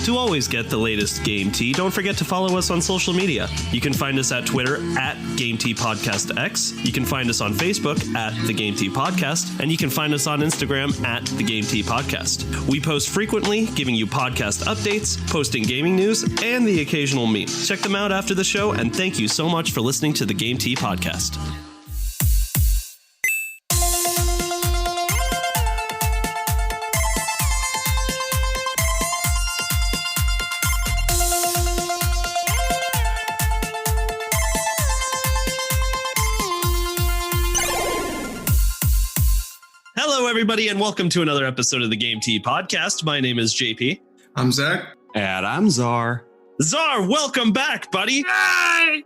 To always get the latest Game Tea, don't forget to follow us on social media. You can find us at Twitter at Game Tea Podcast X. You can find us on Facebook at The Game Tea Podcast, and you can find us on Instagram at The Game Tea Podcast. We post frequently, giving you podcast updates, posting gaming news, and the occasional meme. Check them out after the show, and thank you so much for listening to The Game Tea Podcast. Hello, everybody, and welcome to another episode of the Game Tea Podcast. My name is JP. I'm Zach. And I'm Czar. Czar, welcome back, buddy.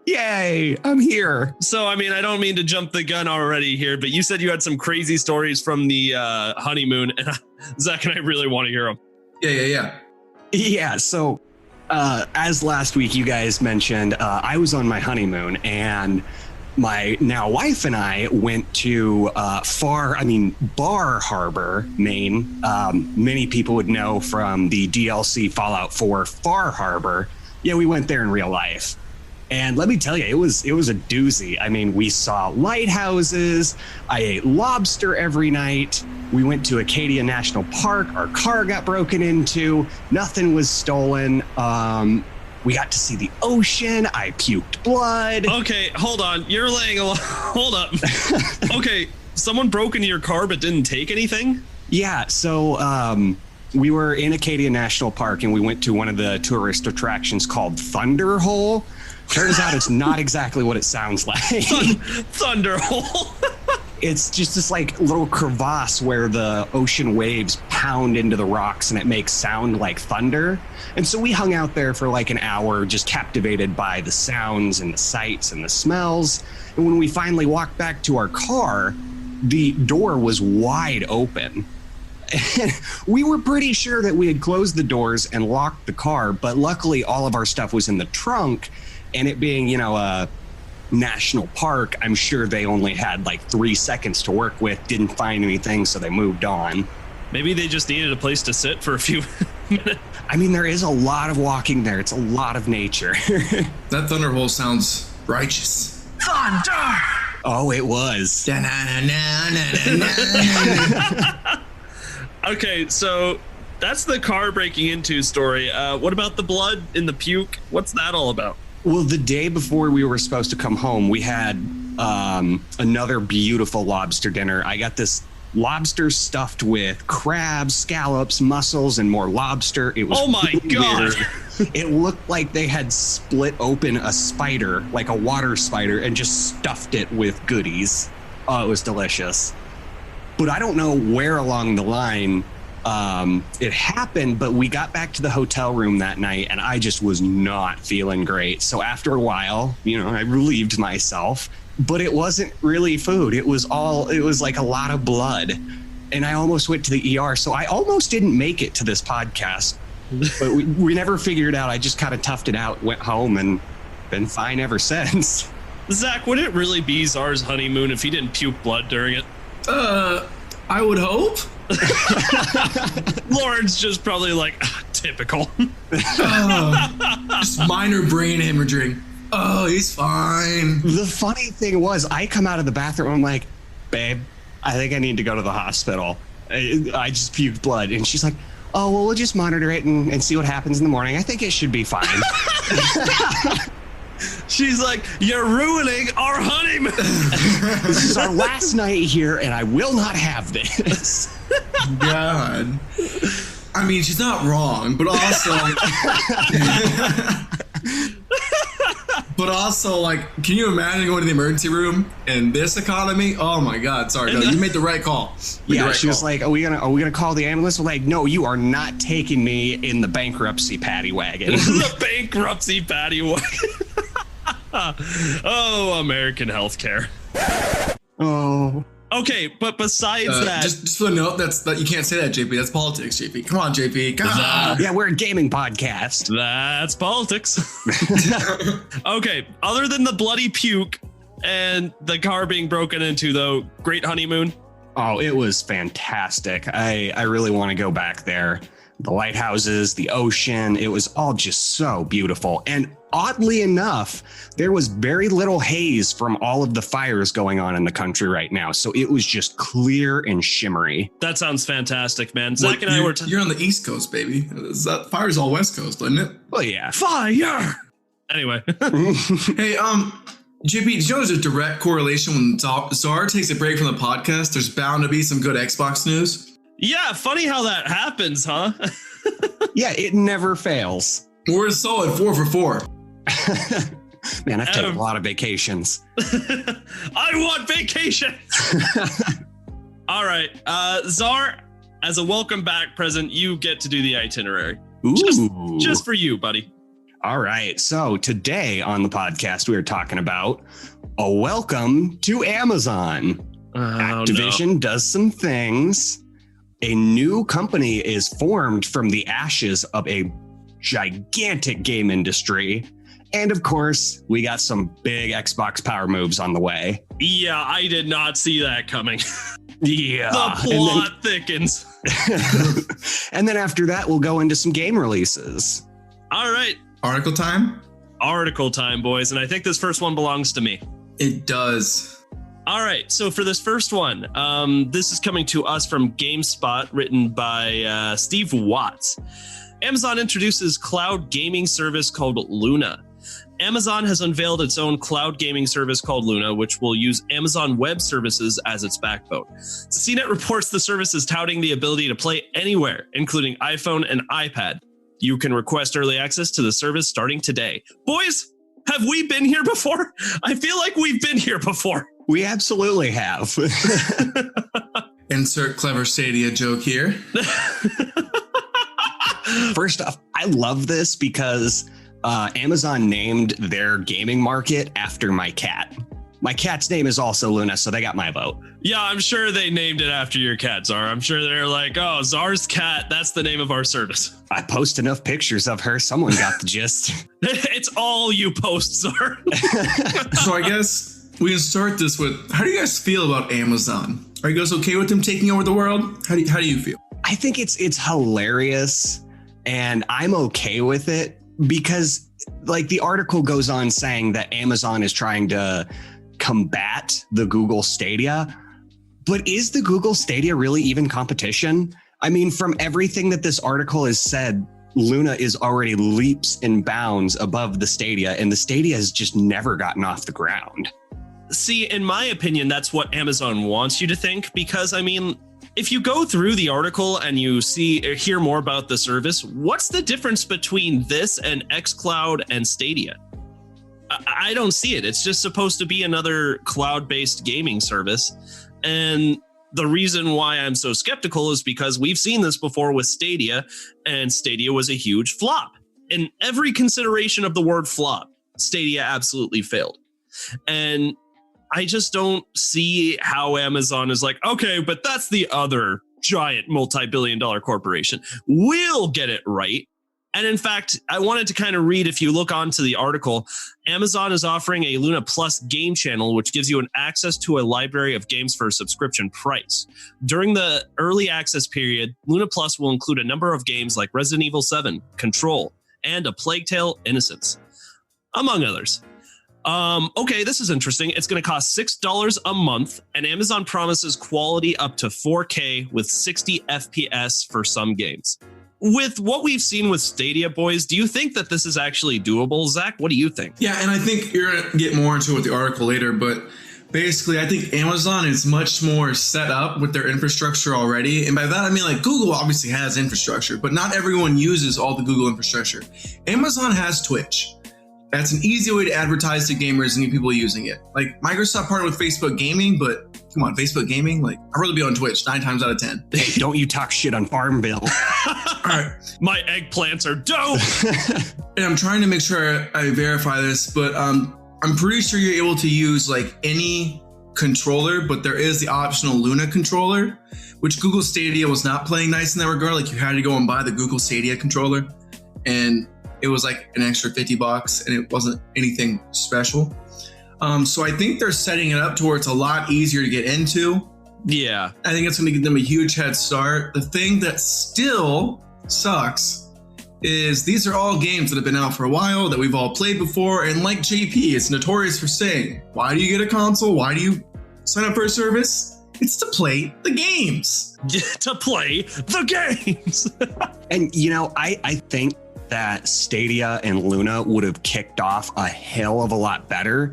Yay! I'm here. So, I don't mean to jump the gun already here, but you said you had some crazy stories from the honeymoon, and Zach and I really want to hear them. Yeah, so as last week you guys mentioned, I was on my honeymoon, and my now wife and I went to Bar Harbor, Maine. Many people would know from the DLC Fallout 4 Far Harbor. Yeah, we went there in real life. And let me tell you, it was a doozy. We saw lighthouses. I ate lobster every night. We went to Acadia National Park. Our car got broken into. Nothing was stolen. We got to see the ocean. I puked blood. Okay, hold on. You're laying a lot. Hold up. Okay, someone broke into your car but didn't take anything? Yeah, so we were in Acadia National Park and we went to one of the tourist attractions called Thunder Hole. Turns out it's not exactly what it sounds like. Thunder Hole. It's just this little crevasse where the ocean waves pound into the rocks and it makes sound like thunder. And so we hung out there for an hour, just captivated by the sounds and the sights and the smells. And when we finally walked back to our car, the door was wide open. And we were pretty sure that we had closed the doors and locked the car, but luckily all of our stuff was in the trunk. And it being, a national park, I'm sure they only had 3 seconds to work with, didn't find anything, so they moved on. Maybe they just needed a place to sit for a few minutes. There is a lot of walking there. It's a lot of nature. That thunder hole sounds righteous. Thunder! Oh, it was. Okay, so that's the car breaking into story. What about the blood in the puke? What's that all about? Well, the day before we were supposed to come home, we had another beautiful lobster dinner. I got this lobster stuffed with crabs, scallops, mussels, and more lobster. It was God. Weird. It looked like they had split open a spider, like a water spider, and just stuffed it with goodies. Oh, it was delicious. But I don't know where along the line it happened, but we got back to the hotel room that night and I just was not feeling great. So after a while, I relieved myself, but it wasn't really food. It was like a lot of blood, and I almost went to the ER. So I almost didn't make it to this podcast, but we never figured it out. I just kind of toughed it out, went home, and been fine ever since. Zach, would it really be Czar's honeymoon if he didn't puke blood during it? I would hope. Lauren's just probably typical. Just minor brain hemorrhaging. Oh, he's fine. The funny thing was, I come out of the bathroom, I'm like, babe, I think I need to go to the hospital. I just puked blood. And she's like, oh, well, we'll just monitor it and see what happens in the morning. I think it should be fine. She's like, you're ruining our honeymoon. This is our last night here, and I will not have this. God. She's not wrong, but also... can you imagine going to the emergency room in this economy? Oh my God, sorry, no, you made the right call. She was like, are we gonna call the ambulance? We're like, no, you are not taking me in the bankruptcy paddy wagon. The bankruptcy paddy wagon. Oh, American healthcare. Oh. Okay, but besides that, just for the note, that you can't say that, JP. That's politics, JP. Come on, JP. Come on. Yeah, we're a gaming podcast. That's politics. Okay, other than the bloody puke and the car being broken into, though, great honeymoon. Oh, it was fantastic. I really want to go back there. the lighthouses, the ocean. It was all just so beautiful. And oddly enough, there was very little haze from all of the fires going on in the country right now. So it was just clear and shimmery. That sounds fantastic, man. Zach and I were... You're on the East Coast, baby. Fire's all West Coast, isn't it? Well, yeah. Fire! Anyway. Hey, JP, did you know there's a direct correlation when Czar takes a break from the podcast? There's bound to be some good Xbox news. Yeah, funny how that happens, huh? Yeah, it never fails. We're a solid 4 for 4. Man, I've taken a lot of vacations. I want vacation. All right. Czar, as a welcome back present, you get to do the itinerary. Ooh. Just for you, buddy. All right. So today on the podcast, we are talking about a welcome to Amazon. Activision does some things. A new company is formed from the ashes of a gigantic game industry. And of course, we got some big Xbox power moves on the way. Yeah, I did not see that coming. Yeah. The plot thickens. And then after that, we'll go into some game releases. All right. Article time? Article time, boys. And I think this first one belongs to me. It does. All right, so for this first one, this is coming to us from GameSpot, written by Steve Watts. Amazon introduces cloud gaming service called Luna. Amazon has unveiled its own cloud gaming service called Luna, which will use Amazon Web Services as its backbone. CNET reports the service is touting the ability to play anywhere, including iPhone and iPad. You can request early access to the service starting today. Boys, have we been here before? I feel like we've been here before. We absolutely have. Insert clever Stadia joke here. First off, I love this because Amazon named their gaming market after my cat. My cat's name is also Luna, so they got my vote. Yeah, I'm sure they named it after your cat, Czar. I'm sure they're like, oh, Czar's cat, that's the name of our service. I post enough pictures of her. Someone got the gist. It's all you post, Czar. So I guess we can start this with, how do you guys feel about Amazon? Are you guys okay with them taking over the world? How do you feel? I think it's hilarious, and I'm okay with it because, like, the article goes on saying that Amazon is trying to combat the Google Stadia. But is the Google Stadia really even competition? I mean, from everything that this article has said, Luna is already leaps and bounds above the Stadia, and the Stadia has just never gotten off the ground. See, in my opinion, that's what Amazon wants you to think, because, I mean, if you go through the article and you hear more about the service, what's the difference between this and xCloud and Stadia? I don't see it. It's just supposed to be another cloud-based gaming service. And the reason why I'm so skeptical is because we've seen this before with Stadia, and Stadia was a huge flop. In every consideration of the word flop, Stadia absolutely failed. And I just don't see how Amazon is like, okay, but that's the other giant multi-billion-dollar corporation. We'll get it right. And in fact, I wanted to kind of read, if you look onto the article, Amazon is offering a Luna Plus game channel, which gives you an access to a library of games for a subscription price. During the early access period, Luna Plus will include a number of games like Resident Evil 7, Control, and A Plague Tale: Innocence, among others. Okay, this is interesting. It's going to cost $6 a month, and Amazon promises quality up to 4K with 60 FPS for some games. With what we've seen with Stadia, boys, do you think that this is actually doable? Zach, what do you think? Yeah, and I think you're going to get more into it with the article later, but basically, I think Amazon is much more set up with their infrastructure already. And by that, I mean, like, Google obviously has infrastructure, but not everyone uses all the Google infrastructure. Amazon has Twitch. That's an easy way to advertise to gamers and new people using it. Like, Microsoft partnered with Facebook Gaming, but come on, Facebook Gaming? Like, I'd rather be on Twitch 9 times out of 10. Hey, don't you talk shit on Farmville. All right. My eggplants are dope. And I'm trying to make sure I verify this, but I'm pretty sure you're able to use like any controller, but there is the optional Luna controller, which Google Stadia was not playing nice in that regard. Like, you had to go and buy the Google Stadia controller, and it was like an extra $50 and it wasn't anything special. So I think they're setting it up to where it's a lot easier to get into. Yeah. I think it's going to give them a huge head start. The thing that still sucks is these are all games that have been out for a while that we've all played before. And like JP, it's notorious for saying, why do you get a console? Why do you sign up for a service? It's to play the games. To play the games. And, you know, I think that Stadia and Luna would have kicked off a hell of a lot better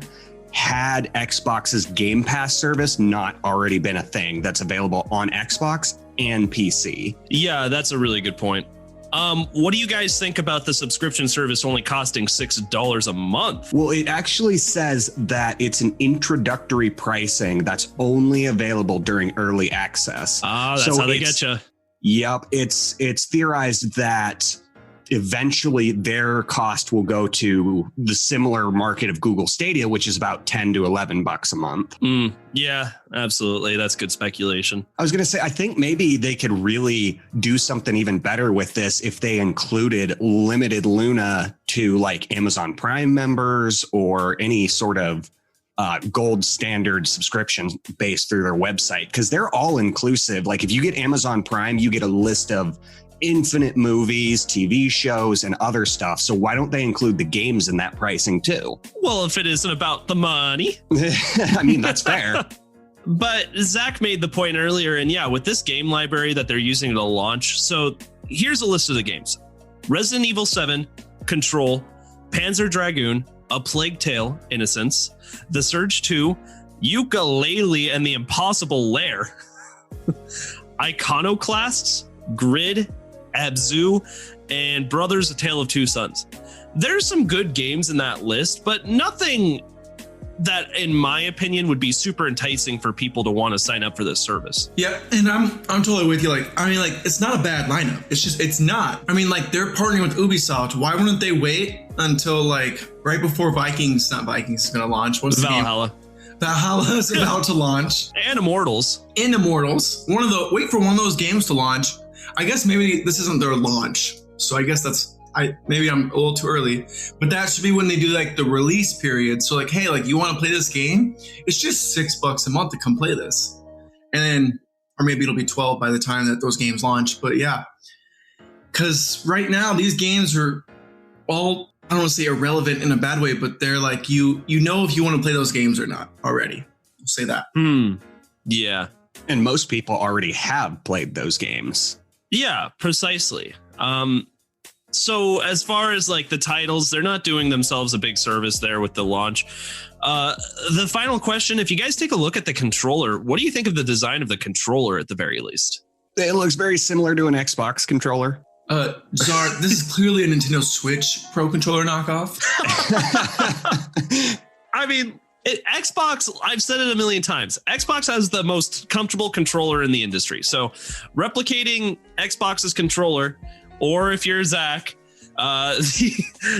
had Xbox's Game Pass service not already been a thing that's available on Xbox and PC. Yeah, that's a really good point. What do you guys think about the subscription service only costing $6 a month? Well, it actually says that it's an introductory pricing that's only available during early access. Ah, that's how they get you. Yep. It's theorized that eventually their cost will go to the similar market of Google Stadia, which is about $10 to $11 a month. Yeah, absolutely. That's good speculation. I was going to say, I think maybe they could really do something even better with this if they included limited Luna to like Amazon Prime members or any sort of gold standard subscription based through their website, because they're all inclusive. Like if you get Amazon Prime, you get a list of infinite movies, TV shows, and other stuff. So why don't they include the games in that pricing too? Well, if it isn't about the money. I mean, that's fair. But Zach made the point earlier, and yeah, with this game library that they're using to launch. So here's a list of the games: Resident Evil 7, Control, Panzer Dragoon, A Plague Tale, Innocence, The Surge 2, Yooka-Laylee and the Impossible Lair, Iconoclasts, Grid, Abzu, and Brothers: A Tale of Two Sons. There's some good games in that list, but nothing that, in my opinion, would be super enticing for people to want to sign up for this service. Yeah, and I'm totally with you. Like, I mean, like, it's not a bad lineup. It's not. I mean, like, they're partnering with Ubisoft. Why wouldn't they wait until like right before Vikings is going to launch? What's the Valhalla? Valhalla is about to launch. And Immortals. Wait for one of those games to launch. I guess maybe this isn't their launch, so I guess maybe I'm a little too early, but that should be when they do like the release period. So like, hey, like you want to play this game? It's just $6 a month to come play this, and then, or maybe it'll be 12 by the time that those games launch. But yeah, because right now these games are all, I don't want to say irrelevant in a bad way, but they're like you know if you want to play those games or not already. We'll say that. Yeah, and most people already have played those games. Yeah, precisely. So as far as like the titles, they're not doing themselves a big service there with the launch. The final question, if you guys take a look at the controller, what do you think of the design of the controller at the very least? It looks very similar to an Xbox controller. Czar, this is clearly a Nintendo Switch Pro Controller knockoff. I mean, Xbox, I've said it a million times, Xbox has the most comfortable controller in the industry. So replicating Xbox's controller, or if you're Zach, the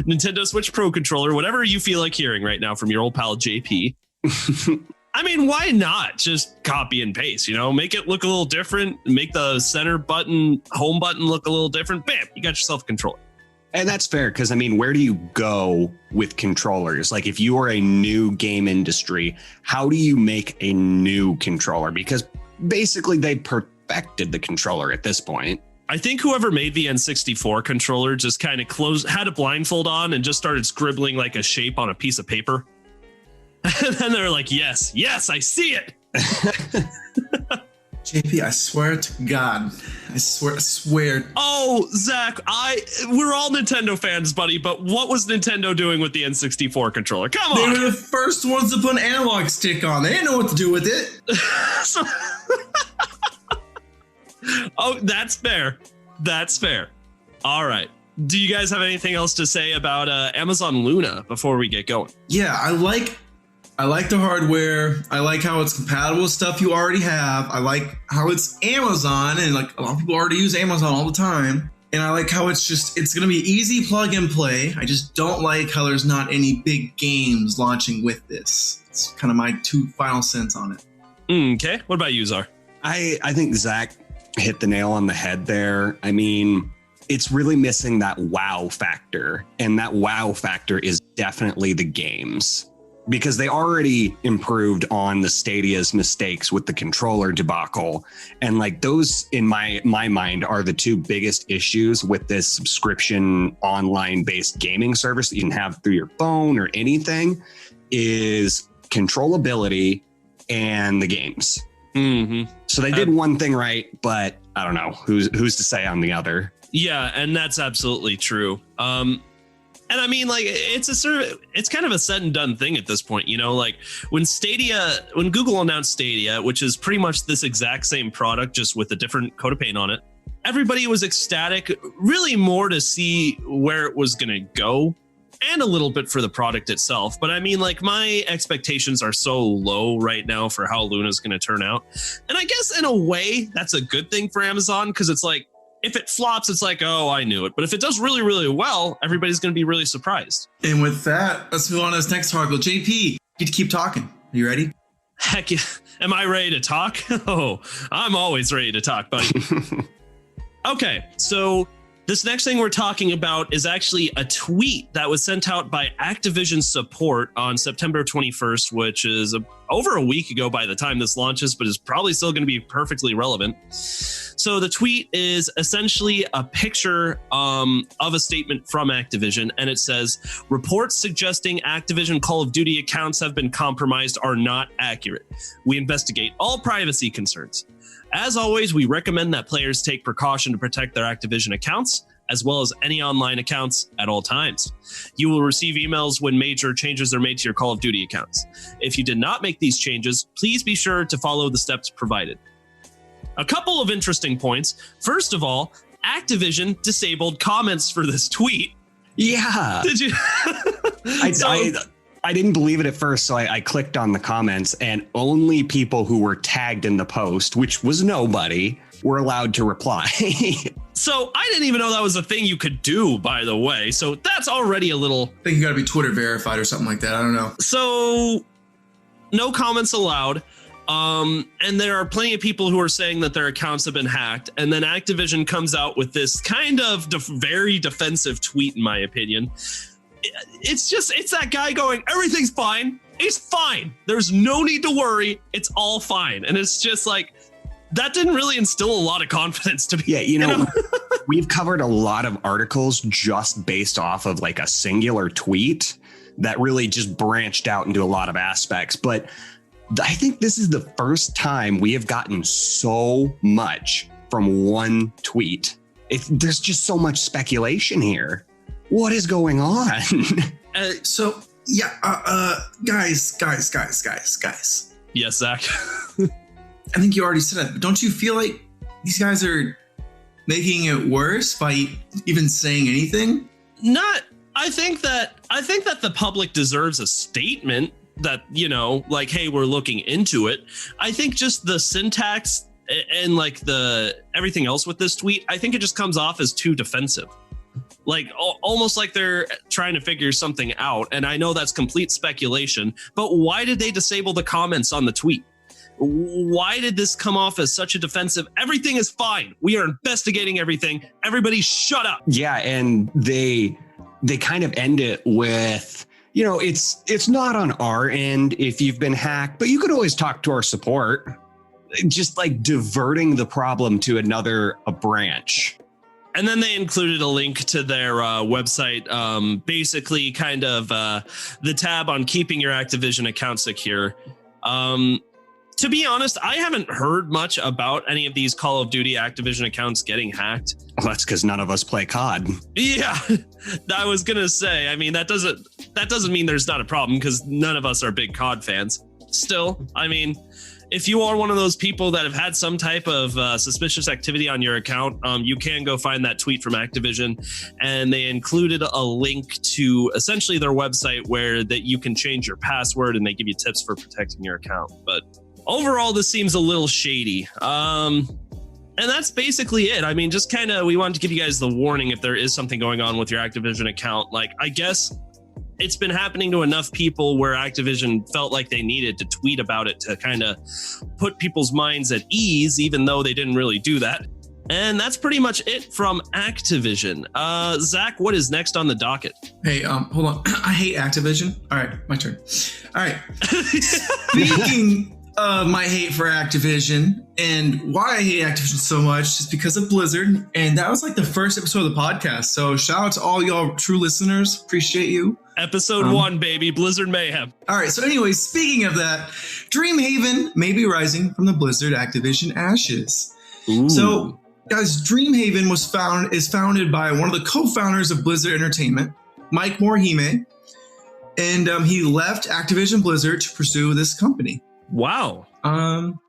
Nintendo Switch Pro controller, whatever you feel like hearing right now from your old pal JP. I mean, why not just copy and paste, make it look a little different, make the center button, home button look a little different. Bam, you got yourself a controller. And that's fair, because I mean, where do you go with controllers? Like if you are a new game industry, how do you make a new controller? Because basically they perfected the controller at this point. I think whoever made the N64 controller just kind of had a blindfold on and just started scribbling like a shape on a piece of paper. And then they're like, yes, I see it. JP, I swear to God. I swear. Oh, Zach, we're all Nintendo fans, buddy, but what was Nintendo doing with the N64 controller? Come on. They were the first ones to put an analog stick on. They didn't know what to do with it. Oh, that's fair. All right. Do you guys have anything else to say about Amazon Luna before we get going? Yeah, I like the hardware. I like how it's compatible with stuff you already have. I like how it's Amazon, and like a lot of people already use Amazon all the time. And I like how it's going to be easy plug and play. I just don't like how there's not any big games launching with this. It's kind of my 2 final cents on it. Okay. What about you, Czar? I think Zach hit the nail on the head there. I mean, it's really missing that wow factor, and that wow factor is definitely the games. because they already improved on the Stadia's mistakes with the controller debacle. And like those, in my mind, are the two biggest issues with this subscription online based gaming service that you can have through your phone or anything, is controllability and the games. Mm-hmm. So they did one thing right, but I don't know who's to say on the other. Yeah, and that's absolutely true. And I mean, like, it's kind of a said and done thing at this point, you know, like when Google announced Stadia, which is pretty much this exact same product, just with a different coat of paint on it, everybody was ecstatic, really more to see where it was going to go and a little bit for the product itself. But I mean, like, my expectations are so low right now for how Luna is going to turn out. And I guess in a way, that's a good thing for Amazon, because it's like, if it flops, it's like, oh, I knew it. But if it does really, really well, everybody's going to be really surprised. And with that, let's move on to this next article. JP, you get to keep talking. Are you ready? Heck yeah. Am I ready to talk? Oh, I'm always ready to talk, buddy. Okay, so this next thing we're talking about is actually a tweet that was sent out by Activision support on September 21st, which is over a week ago by the time this launches, but is probably still going to be perfectly relevant. So the tweet is essentially a picture of a statement from Activision, and it says, reports suggesting Activision Call of Duty accounts have been compromised are not accurate. We investigate all privacy concerns. As always, we recommend that players take precaution to protect their Activision accounts, as well as any online accounts at all times. You will receive emails when major changes are made to your Call of Duty accounts. If you did not make these changes, please be sure to follow the steps provided. A couple of interesting points. First of all, Activision disabled comments for this tweet. Yeah. Did you? I didn't believe it at first, so I clicked on the comments, and only people who were tagged in the post, which was nobody, were allowed to reply. So I didn't even know that was a thing you could do, by the way. So that's already a little... I think you got to be Twitter verified or something like that. I don't know. So no comments allowed. And there are plenty of people who are saying that their accounts have been hacked. And then Activision comes out with this kind of very defensive tweet, in my opinion. It's that guy going, everything's fine. It's fine. There's no need to worry. It's all fine. And it's just like, that didn't really instill a lot of confidence to me. Yeah, you know? We've covered a lot of articles just based off of like a singular tweet that really just branched out into a lot of aspects. But I think this is the first time we have gotten so much from one tweet. There's just so much speculation here. What is going on? Guys. Yes, Zach. I think you already said it, but don't you feel like these guys are making it worse by even saying anything? I think that the public deserves a statement that, you know, like, hey, we're looking into it. I think just the syntax and like everything else with this tweet, I think it just comes off as too defensive. Like almost like they're trying to figure something out. And I know that's complete speculation, but why did they disable the comments on the tweet? Why did this come off as such a defensive? Everything is fine. We are investigating everything. Everybody shut up. Yeah. And they kind of end it with, you know, it's not on our end if you've been hacked, but you could always talk to our support. Just like diverting the problem to a branch. And then they included a link to their website, basically kind of the tab on keeping your Activision account secure. To be honest, I haven't heard much about any of these Call of Duty Activision accounts getting hacked. Well, that's because none of us play COD. Yeah, I was going to say, I mean, that doesn't mean there's not a problem because none of us are big COD fans. Still, I mean, if you are one of those people that have had some type of suspicious activity on your account, you can go find that tweet from Activision, and they included a link to essentially their website where that you can change your password and they give you tips for protecting your account. But overall, this seems a little shady. And that's basically it. I mean, just kind of, we wanted to give you guys the warning if there is something going on with your Activision account. Like, I guess it's been happening to enough people where Activision felt like they needed to tweet about it to kind of put people's minds at ease, even though they didn't really do that. And that's pretty much it from Activision. Zach, what is next on the docket? Hey, hold on. I hate Activision. All right, my turn. All right. Speaking of my hate for Activision and why I hate Activision so much is because of Blizzard. And that was like the first episode of the podcast. So shout out to all y'all true listeners. Appreciate you. Episode 1, baby. Blizzard Mayhem. All right. So anyway, speaking of that, Dreamhaven may be rising from the Blizzard Activision ashes. Ooh. So guys, Dreamhaven is founded by one of the co-founders of Blizzard Entertainment, Mike Morihime. And he left Activision Blizzard to pursue this company. Wow.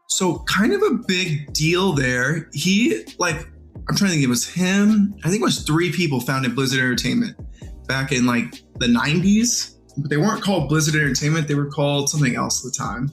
So kind of a big deal there. He, I'm trying to think, it was him. I think it was 3 people founded Blizzard Entertainment back in like the 90s. But they weren't called Blizzard Entertainment. They were called something else at the time.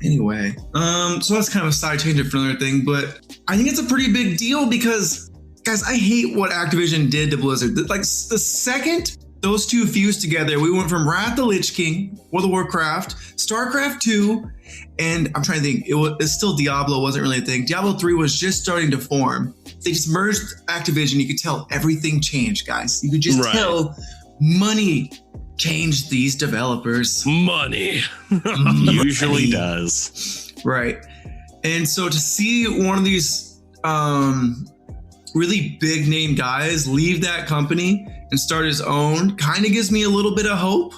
Anyway, so that's kind of a side tangent for another thing. But I think it's a pretty big deal because, guys, I hate what Activision did to Blizzard. Like the second those two fused together, we went from Wrath of the Lich King, World of Warcraft, StarCraft 2, and I'm trying to think, it's still Diablo wasn't really a thing. Diablo 3 was just starting to form. They just merged Activision. You could tell everything changed, guys. You could just tell money changed these developers. Money. Usually does. Right. And so to see one of these really big name guys leave that company and start his own kind of gives me a little bit of hope,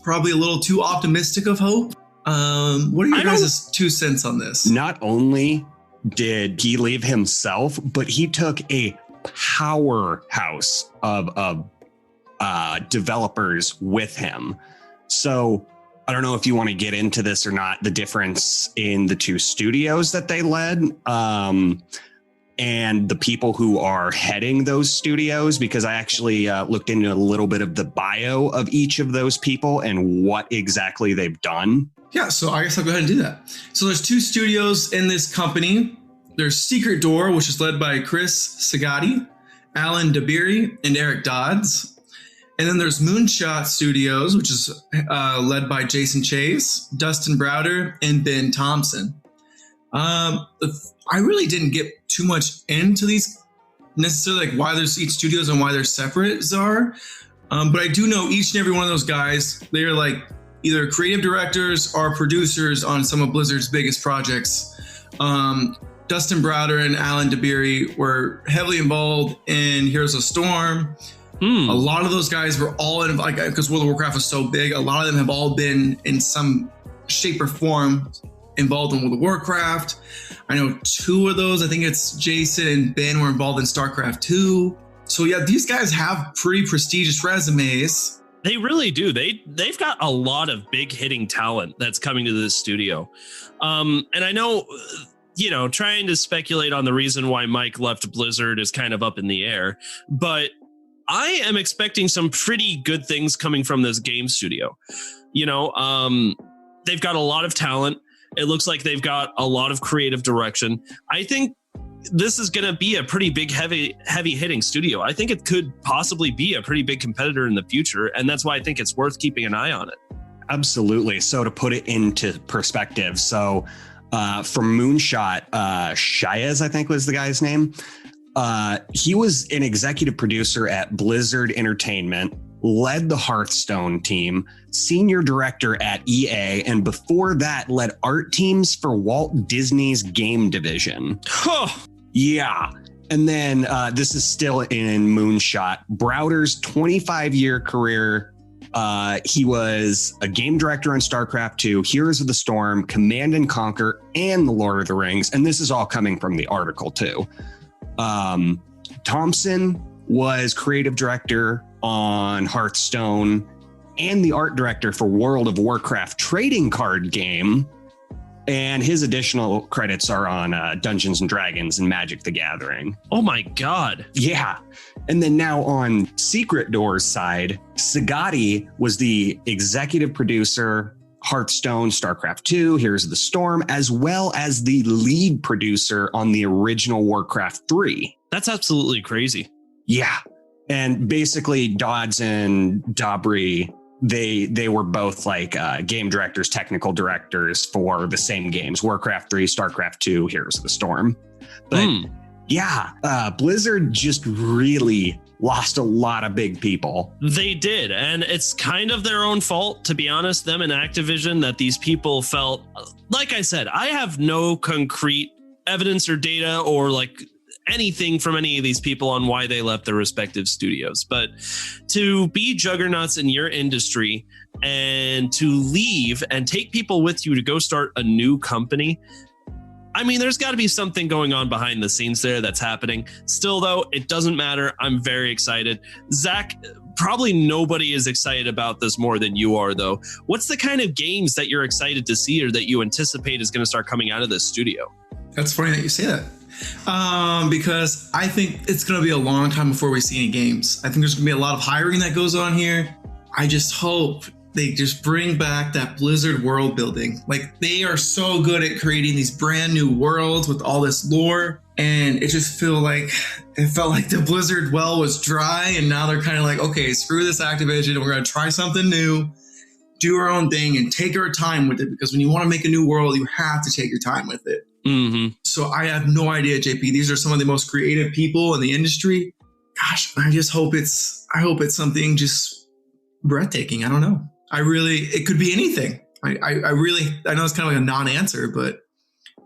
probably a little too optimistic of hope. What are your guys' 2 cents on this? Not only did he leave himself, but he took a powerhouse of developers with him. So I don't know if you want to get into this or not, the difference in the 2 studios that they led. And the people who are heading those studios, because I actually looked into a little bit of the bio of each of those people and what exactly they've done. Yeah, so I guess I'll go ahead and do that. So there's 2 studios in this company. There's Secret Door, which is led by Chris Sagatti, Alan Dabiri, and Eric Dodds. And then there's Moonshot Studios, which is led by Jason Chase, Dustin Browder, and Ben Thompson. I really didn't get too much into these necessarily, like why there's each studios and why they're separate, Czar. But I do know each and every one of those guys, they're like either creative directors or producers on some of Blizzard's biggest projects. Dustin Browder and Alan Dabiri were heavily involved in Heroes of Storm. A lot of those guys were all in, like, because World of Warcraft was so big, a lot of them have all been in some shape or form involved in World of Warcraft. I know 2 of those, I think it's Jason and Ben, were involved in StarCraft 2. So yeah, these guys have pretty prestigious resumes. They really do. They've got a lot of big hitting talent that's coming to this studio. And I know, trying to speculate on the reason why Mike left Blizzard is kind of up in the air, but I am expecting some pretty good things coming from this game studio. They've got a lot of talent. It looks like they've got a lot of creative direction. I think this is going to be a pretty big, heavy hitting studio. I think it could possibly be a pretty big competitor in the future. And that's why I think it's worth keeping an eye on it. Absolutely. So to put it into perspective, so from Moonshot, Shaez, I think was the guy's name. He was an executive producer at Blizzard Entertainment, led the Hearthstone team, senior director at EA, and before that led art teams for Walt Disney's game division. Yeah. And then this is still in Moonshot. Browder's 25-year career. He was a game director on StarCraft 2, Heroes of the Storm, Command and Conquer, and The Lord of the Rings. And this is all coming from the article too. Thompson was creative director on Hearthstone and the art director for World of Warcraft trading card game. And his additional credits are on Dungeons and Dragons and Magic the Gathering. Oh my God. Yeah. And then now on Secret Door's side, Sagatti was the executive producer, Hearthstone, StarCraft 2, Heroes of the Storm, as well as the lead producer on the original Warcraft 3. That's absolutely crazy. Yeah. And basically Dodds and Dabri, they were both like game directors, technical directors for the same games, Warcraft 3, StarCraft 2, Heroes of the Storm. But Blizzard just really lost a lot of big people. They did. And it's kind of their own fault, to be honest, them and Activision, that these people felt, like I said, I have no concrete evidence or data or like anything from any of these people on why they left their respective studios. But to be juggernauts in your industry and to leave and take people with you to go start a new company, I mean, there's got to be something going on behind the scenes there that's happening. Still, though, it doesn't matter. I'm very excited. Zach, probably nobody is excited about this more than you are, though. What's the kind of games that you're excited to see or that you anticipate is going to start coming out of this studio? That's funny that you say that. Because I think it's going to be a long time before we see any games. I think there's going to be a lot of hiring that goes on here. I just hope they just bring back that Blizzard world building. Like, they are so good at creating these brand new worlds with all this lore. And it just felt like the Blizzard well was dry. And now they're kind of like, okay, screw this Activision. We're going to try something new, do our own thing and take our time with it. Because when you want to make a new world, you have to take your time with it. Mm-hmm. So I have no idea, JP. These are some of the most creative people in the industry. Gosh, I hope it's something just breathtaking. I don't know. It could be anything. I know it's kind of like a non-answer, but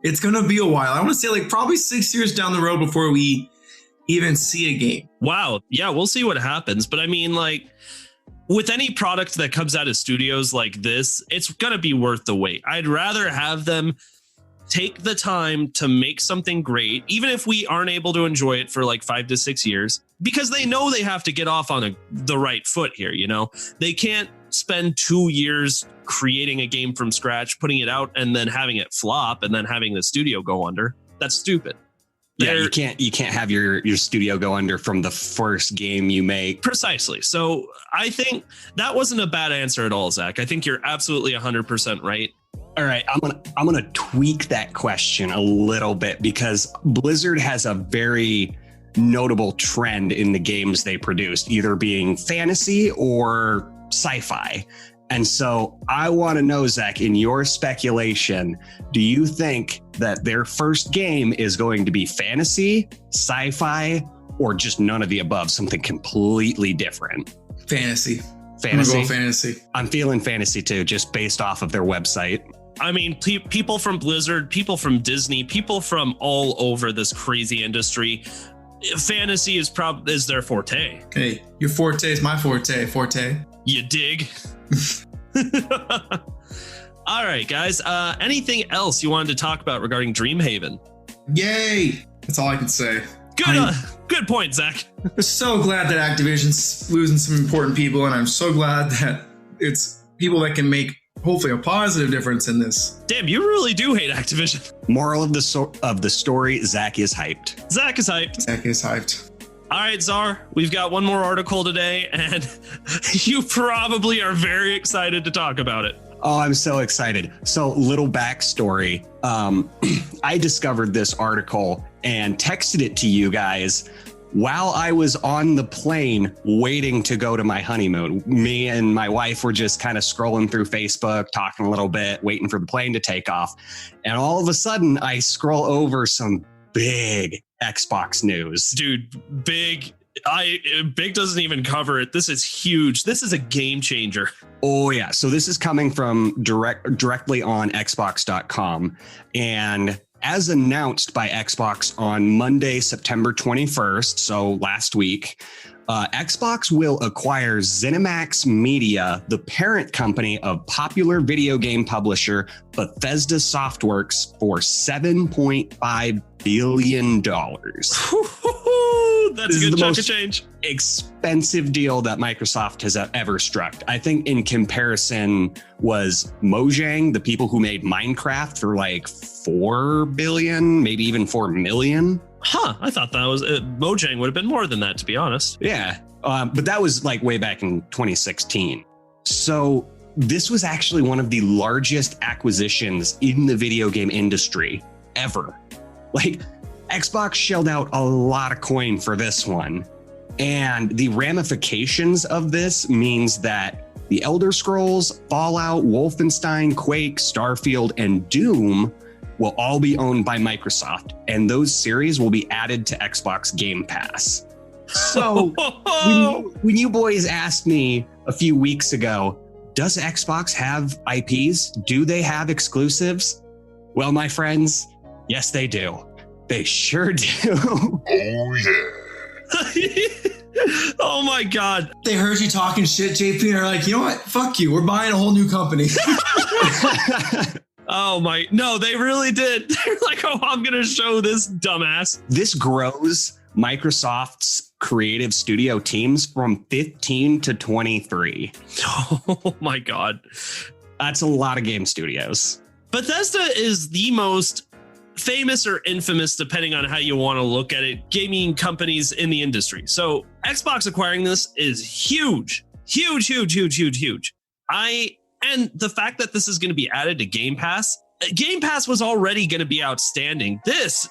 it's going to be a while. I want to say like probably 6 years down the road before we even see a game. Wow. Yeah, we'll see what happens. But I mean, like, with any product that comes out of studios like this, it's going to be worth the wait. I'd rather have them take the time to make something great, even if we aren't able to enjoy it for like 5 to 6 years, because they know they have to get off on the right foot here. You know, they can't spend 2 years creating a game from scratch, putting it out and then having it flop and then having the studio go under. That's stupid. You can't have your studio go under from the first game you make. Precisely. So I think that wasn't a bad answer at all, Zach. I think you're absolutely 100% right. All right, I'm gonna tweak that question a little bit because Blizzard has a very notable trend in the games they produce, either being fantasy or sci-fi. And so I want to know, Zach, in your speculation, do you think that their first game is going to be fantasy, sci-fi, or just none of the above, something completely different? Fantasy. Fantasy? I'm gonna go fantasy. I'm feeling fantasy too, just based off of their website. I mean, people from Blizzard, people from Disney, people from all over this crazy industry, fantasy is their forte. Hey, your forte is my forte. You dig? All right, guys. Anything else you wanted to talk about regarding Dreamhaven? Yay! That's all I can say. Good point, Zach. I'm so glad that Activision's losing some important people, and I'm so glad that it's people that can make hopefully a positive difference in this. Damn, you really do hate Activision. Moral of the story: Zach is hyped. Zach is hyped. All right, Czar, we've got one more article today, and you probably are very excited to talk about it. Oh, I'm so excited. So, little backstory. I discovered this article and texted it to you guys while I was on the plane waiting to go to my honeymoon. Me and my wife were just kind of scrolling through Facebook, talking a little bit, waiting for the plane to take off. And all of a sudden, I scroll over some big Xbox news. Dude, big doesn't even cover it. This is huge. This is a game changer. Oh yeah. So this is coming from directly on Xbox.com. And as announced by Xbox on Monday, September 21st, so last week, Xbox will acquire ZeniMax Media, the parent company of popular video game publisher Bethesda Softworks, for $7.5 billion. That's a good chunk of change. Expensive deal that Microsoft has ever struck. I think in comparison was Mojang, the people who made Minecraft, for like $4 billion, maybe even $4 million. Huh, I thought that was Mojang would have been more than that, to be honest. Yeah, but that was like way back in 2016. So this was actually one of the largest acquisitions in the video game industry ever. Like, Xbox shelled out a lot of coin for this one. And the ramifications of this means that the Elder Scrolls, Fallout, Wolfenstein, Quake, Starfield, and Doom will all be owned by Microsoft, and those series will be added to Xbox Game Pass. So when you boys asked me a few weeks ago, does Xbox have IPs? Do they have exclusives? Well, my friends, yes, they do. They sure do. Oh, yeah. Oh my God. They heard you talking shit, JP, and are like, you know what? Fuck you. We're buying a whole new company. Oh my, no, they really did. They're like, oh, I'm going to show this dumbass. This grows Microsoft's creative studio teams from 15 to 23. Oh my God. That's a lot of game studios. Bethesda is the most famous or infamous, depending on how you want to look at it, gaming companies in the industry. So Xbox acquiring this is huge, huge, huge, huge, huge, huge. And the fact that this is going to be added to Game Pass was already going to be outstanding. This,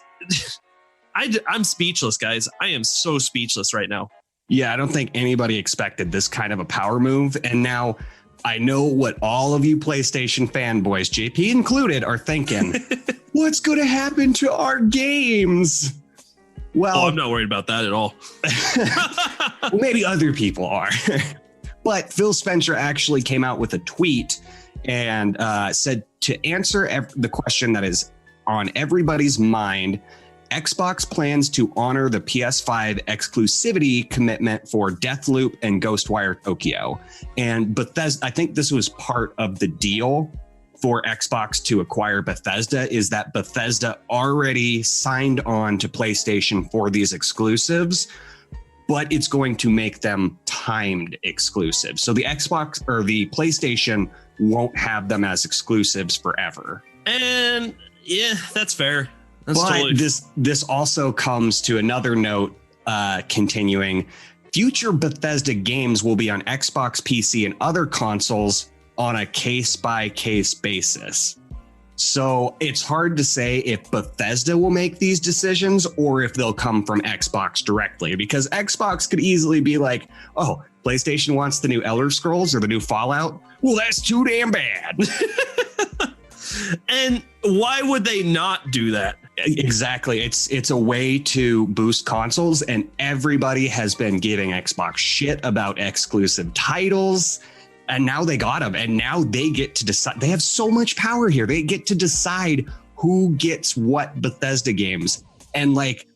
I'm speechless, guys. I am so speechless right now. Yeah, I don't think anybody expected this kind of a power move. And now I know what all of you PlayStation fanboys, JP included, are thinking. What's going to happen to our games? Well, I'm not worried about that at all. Well, maybe other people are. But Phil Spencer actually came out with a tweet and said to answer the question that is on everybody's mind, Xbox plans to honor the PS5 exclusivity commitment for Deathloop and Ghostwire Tokyo. And Bethesda, I think this was part of the deal for Xbox to acquire Bethesda, is that Bethesda already signed on to PlayStation for these exclusives, but it's going to make them timed exclusives. So the Xbox or the PlayStation won't have them as exclusives forever. And yeah, that's fair. That's but totally... this also comes to another note, continuing. Future Bethesda games will be on Xbox, PC, and other consoles on a case-by-case basis. So it's hard to say if Bethesda will make these decisions or if they'll come from Xbox directly, because Xbox could easily be like, oh, PlayStation wants the new Elder Scrolls or the new Fallout. Well, that's too damn bad. And why would they not do that? Exactly. It's a way to boost consoles, and everybody has been giving Xbox shit about exclusive titles. And now they got them, and now they get to decide. They have so much power here. They get to decide who gets what Bethesda games. And like,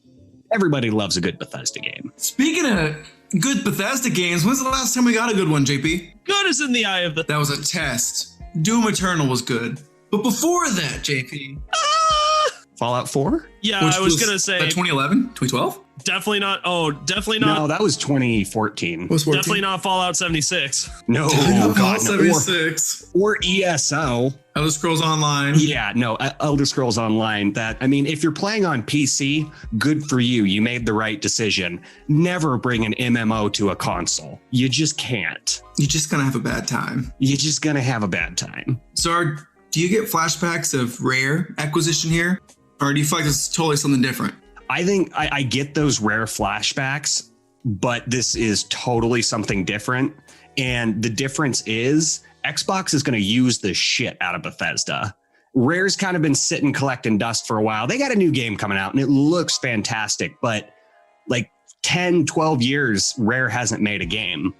everybody loves a good Bethesda game. Speaking of good Bethesda games, when's the last time we got a good one, JP? Good is in the eye of the... That was a test. Doom Eternal was good. But before that, JP... Fallout 4? Yeah, I was going to say... 2011? 2012? Definitely not. Oh, definitely not. No, that was 2014. Was 14? Definitely not Fallout 76. No, Fallout 76. Or ESO. Elder Scrolls Online. Yeah, no, Elder Scrolls Online. That, I mean, if you're playing on PC, good for you. You made the right decision. Never bring an MMO to a console. You just can't. You're just going to have a bad time. You're just going to have a bad time. So do you get flashbacks of Rare acquisition here? Or do you feel like it's totally something different? I think I get those Rare flashbacks, but this is totally something different. And the difference is Xbox is going to use the shit out of Bethesda. Rare's kind of been sitting collecting dust for a while. They got a new game coming out and it looks fantastic, but like 10, 12 years, Rare hasn't made a game.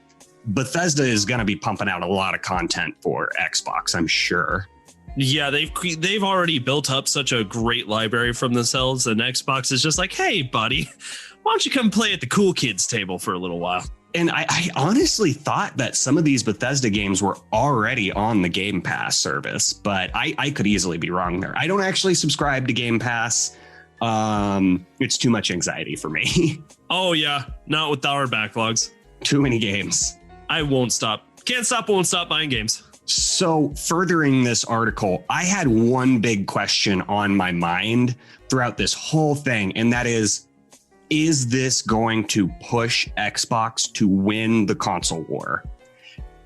Bethesda is going to be pumping out a lot of content for Xbox, I'm sure. Yeah, they've already built up such a great library from themselves, and Xbox is just like, hey, buddy, why don't you come play at the cool kids table for a little while? And I honestly thought that some of these Bethesda games were already on the Game Pass service, but I could easily be wrong there. I don't actually subscribe to Game Pass. It's too much anxiety for me. Oh, yeah, not with our backlogs. Too many games. I won't stop. Can't stop, won't stop buying games. So furthering this article, I had one big question on my mind throughout this whole thing, and that is this going to push Xbox to win the console war?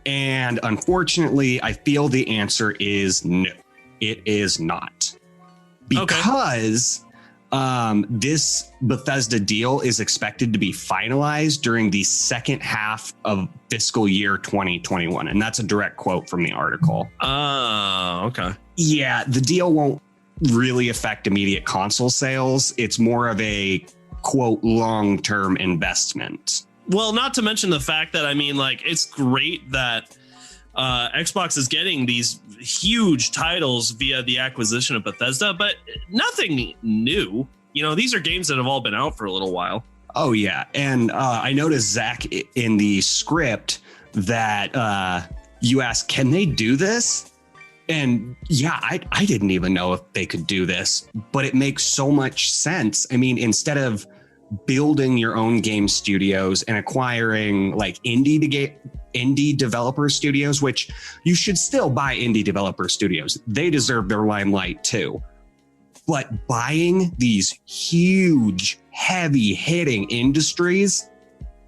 And unfortunately, I feel the answer is no, it is not. Because this Bethesda deal is expected to be finalized during the second half of fiscal year 2021. And that's a direct quote from the article. Oh, okay. Yeah, the deal won't really affect immediate console sales. It's more of a quote long-term investment. Well, not to mention the fact that, I mean, like, it's great that Xbox is getting these huge titles via the acquisition of Bethesda, but nothing new. You know, these are games that have all been out for a little while. Oh, yeah. And I noticed, Zach, in the script that you asked, can they do this? And yeah, I didn't even know if they could do this, but it makes so much sense. I mean, instead of building your own game studios and acquiring like indie developer studios, which you should still buy indie developer studios. They deserve their limelight too. But buying these huge, heavy hitting industries,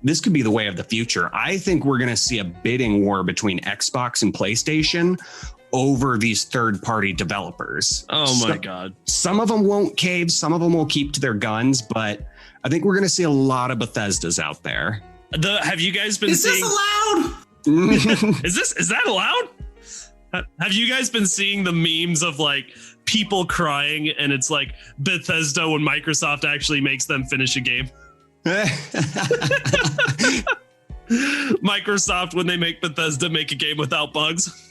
this could be the way of the future. I think we're going to see a bidding war between Xbox and PlayStation over these third-party developers. Oh my God. Some of them won't cave. Some of them will keep to their guns, but I think we're going to see a lot of Bethesdas out there. Have you guys been Is seeing... this allowed? Is that allowed? Have you guys been seeing the memes of like people crying and it's like Bethesda when Microsoft actually makes them finish a game? Microsoft when they make Bethesda make a game without bugs.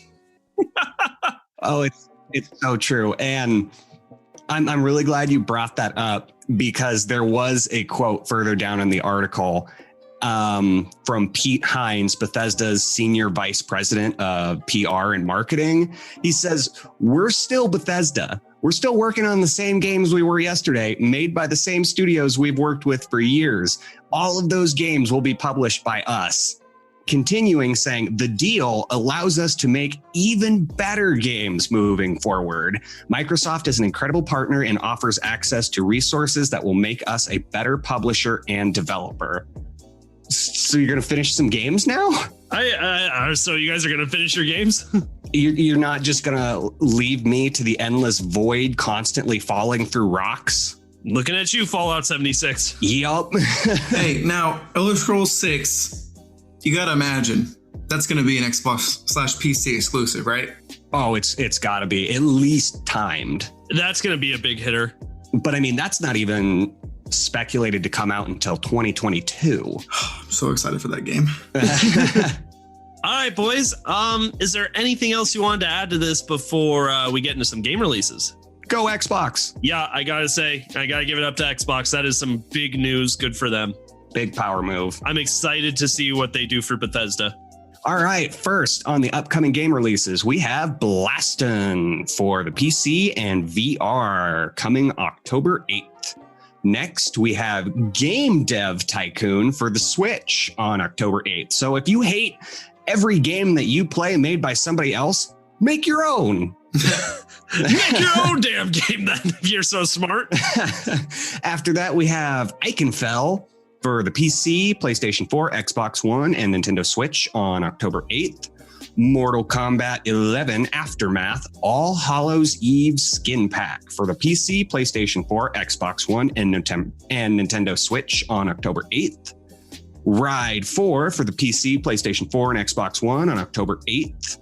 Oh, it's so true. And I'm really glad you brought that up, because there was a quote further down in the article from Pete Hines, Bethesda's senior vice president of PR and marketing. He says, "We're still Bethesda. We're still working on the same games we were yesterday, made by the same studios we've worked with for years. All of those games will be published by us." Continuing, saying, "The deal allows us to make even better games moving forward. Microsoft is an incredible partner and offers access to resources that will make us a better publisher and developer." So you're going to finish some games now? So you guys are going to finish your games? You're not just going to leave me to the endless void, constantly falling through rocks? Looking at you, Fallout 76. Yup. Hey, now, Elder Scrolls 6, you got to imagine that's going to be an Xbox/PC exclusive, right? Oh, it's got to be at least timed. That's going to be a big hitter. But I mean, that's not even speculated to come out until 2022. I'm so excited for that game. All right, boys. Is there anything else you wanted to add to this before we get into some game releases? Go Xbox. Yeah, I got to give it up to Xbox. That is some big news. Good for them. Big power move. I'm excited to see what they do for Bethesda. All right, first on the upcoming game releases, we have Blaston for the PC and VR coming October 8th. Next, we have Game Dev Tycoon for the Switch on October 8th. So if you hate every game that you play made by somebody else, make your own. Make your own damn game then, if you're so smart. After that, we have Eichenfell for the PC, PlayStation 4, Xbox One, and Nintendo Switch on October 8th. Mortal Kombat 11 Aftermath All Hallows Eve Skin Pack for the PC, PlayStation 4, Xbox One, and Nintendo Switch on October 8th. Ride 4 for the PC, PlayStation 4, and Xbox One on October 8th.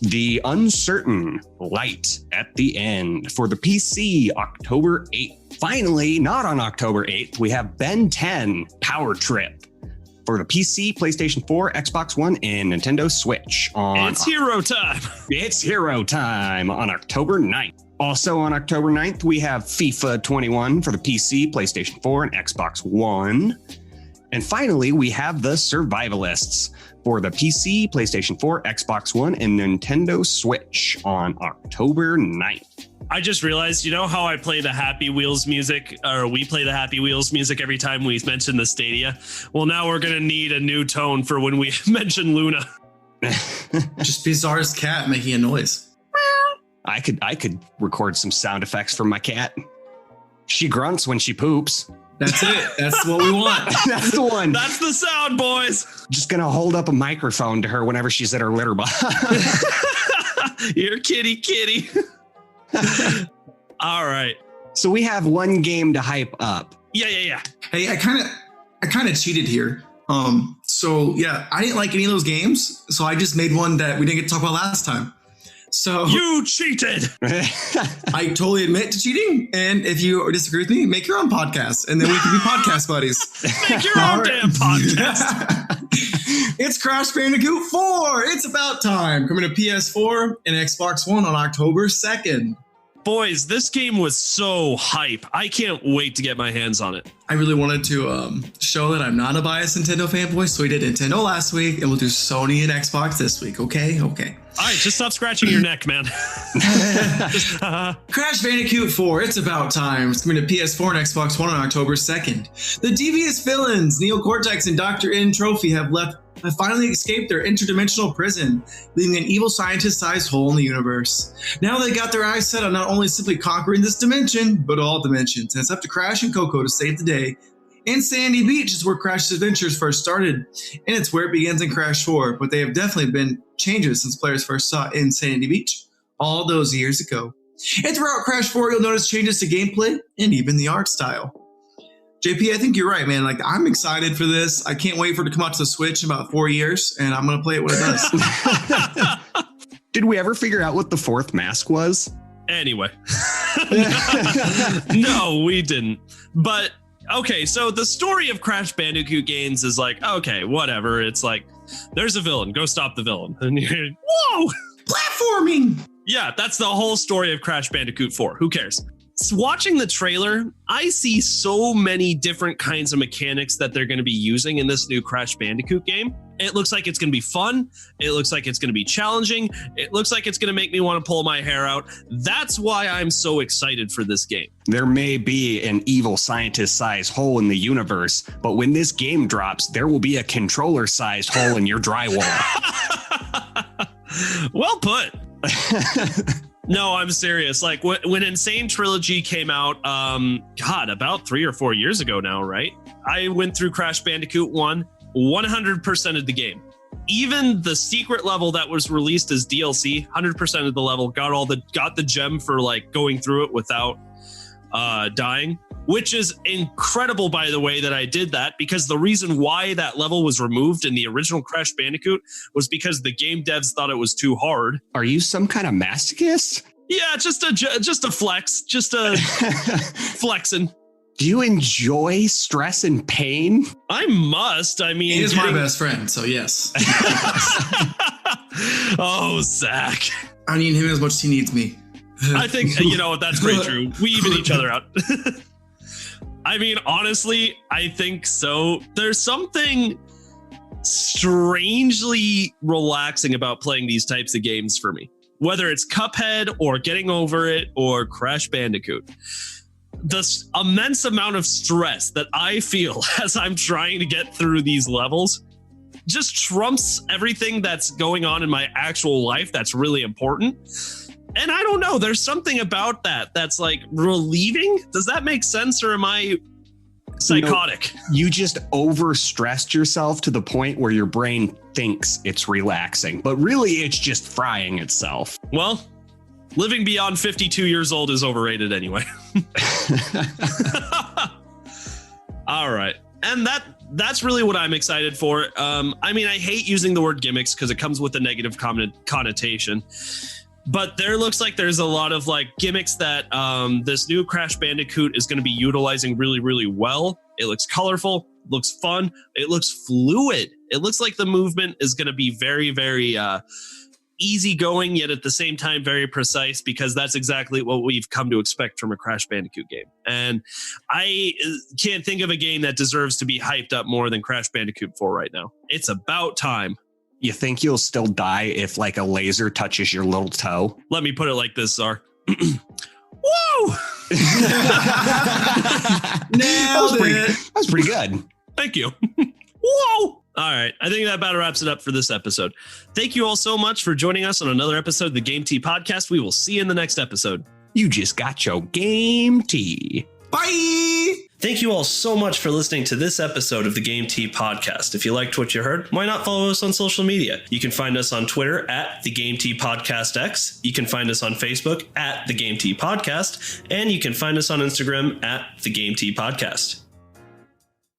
The Uncertain Light at the End for the PC, October 8th. Finally, not on October 8th, we have Ben 10 Power Trip for the PC, PlayStation 4, Xbox One, and Nintendo Switch on... It's hero time. It's hero time on October 9th. Also on October 9th, we have FIFA 21 for the PC, PlayStation 4, and Xbox One. And finally, we have the Survivalists for the PC, PlayStation 4, Xbox One, and Nintendo Switch on October 9th. I just realized, you know how I play the Happy Wheels music, or we play the Happy Wheels music every time we mention the Stadia? Well, now we're going to need a new tone for when we mention Luna. Just Bizarre's cat making a noise. I could record some sound effects from my cat. She grunts when she poops. That's it. That's what we want. That's the one. That's the sound, boys. Just going to hold up a microphone to her whenever she's at her litter box. You're kitty. All right. So we have one game to hype up. Yeah. Hey, I kind of cheated here. So yeah, I didn't like any of those games, so I just made one that we didn't get to talk about last time. So You cheated. I totally admit to cheating. And if you disagree with me, make your own podcast, and then we can be podcast buddies. Make your own damn podcast. It's Crash Bandicoot 4. It's about time. Coming to PS4 and Xbox One on October 2nd. Boys, this game was so hype. I can't wait to get my hands on it. I really wanted to show that I'm not a biased Nintendo fanboy, so we did Nintendo last week, and we'll do Sony and Xbox this week. Okay. All right, just stop scratching your neck, man. Crash Bandicoot 4, it's about time. It's coming to PS4 and Xbox One on October 2nd. The devious villains, Neo Cortex and Dr. N Trophy, have finally escaped their interdimensional prison, leaving an evil scientist-sized hole in the universe. Now they got their eyes set on not only simply conquering this dimension, but all dimensions. And it's up to Crash and Coco to save the day. And Sandy Beach is where Crash's adventures first started, and it's where it begins in Crash 4, but they have definitely been changes since players first saw it in Sandy Beach all those years ago. And throughout Crash 4, you'll notice changes to gameplay and even the art style. JP, I think you're right, man. Like, I'm excited for this. I can't wait for it to come out to the Switch in about 4 years, and I'm going to play it when it does. Did we ever figure out what the fourth mask was? Anyway. No, we didn't. But, okay, so the story of Crash Bandicoot games is like, okay, whatever. It's like, there's a villain. Go stop the villain. And you're, whoa! Platforming! Yeah, that's the whole story of Crash Bandicoot 4. Who cares? Watching the trailer, I see so many different kinds of mechanics that they're going to be using in this new Crash Bandicoot game. It looks like it's going to be fun. It looks like it's going to be challenging. It looks like it's going to make me want to pull my hair out. That's why I'm so excited for this game. There may be an evil scientist-sized hole in the universe, but when this game drops, there will be a controller-sized hole in your drywall. Well put. No, I'm serious. Like when Insane Trilogy came out, about 3 or 4 years ago now, right? I went through Crash Bandicoot 1, 100% of the game. Even the secret level that was released as DLC, 100% of the level, got the gem for like going through it without dying, which is incredible, by the way, that I did that, because the reason why that level was removed in the original Crash Bandicoot was because the game devs thought it was too hard. Are you some kind of masochist? Yeah, just a flex, just a flexing. Do you enjoy stress and pain? I must. I mean, he is my best friend, so yes. Oh, Zach. I need him as much as he needs me. I think, you know what, that's pretty true. We even each other out. I mean, honestly, I think so. There's something strangely relaxing about playing these types of games for me. Whether it's Cuphead or Getting Over It or Crash Bandicoot. The immense amount of stress that I feel as I'm trying to get through these levels just trumps everything that's going on in my actual life that's really important. And I don't know, there's something about that that's like relieving. Does that make sense, or am I psychotic? You just overstressed yourself to the point where your brain thinks it's relaxing, but really it's just frying itself. Well, living beyond 52 years old is overrated anyway. All right. And that's really what I'm excited for. I mean, I hate using the word gimmicks because it comes with a negative connotation. But there looks like there's a lot of like gimmicks that this new Crash Bandicoot is going to be utilizing really, really well. It looks colorful, looks fun, it looks fluid. It looks like the movement is going to be very, very easygoing, yet at the same time very precise, because that's exactly what we've come to expect from a Crash Bandicoot game. And I can't think of a game that deserves to be hyped up more than Crash Bandicoot 4 right now. It's about time. You think you'll still die if like a laser touches your little toe? Let me put it like this, Czar. Whoa! Nailed it. That was pretty good. Thank you. Whoa! All right. I think that about wraps it up for this episode. Thank you all so much for joining us on another episode of the Game Tea Podcast. We will see you in the next episode. You just got your Game Tea. Bye! Thank you all so much for listening to this episode of the Game Tea Podcast. If you liked what you heard, why not follow us on social media? You can find us on Twitter at the Game Tea Podcast X. You can find us on Facebook at the Game Tea Podcast, and you can find us on Instagram at the Game Tea Podcast.